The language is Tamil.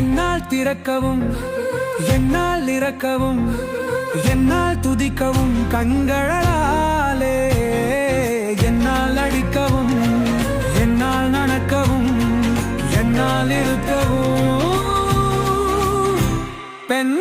என்னால் திறக்கவும் என்னால் இறக்கவும் என்னால் துதிக்கவும் கண்களாலே என்னால் அடிக்கவும் என்னால் நடக்கவும் என்னால் இருக்கவும் பெண்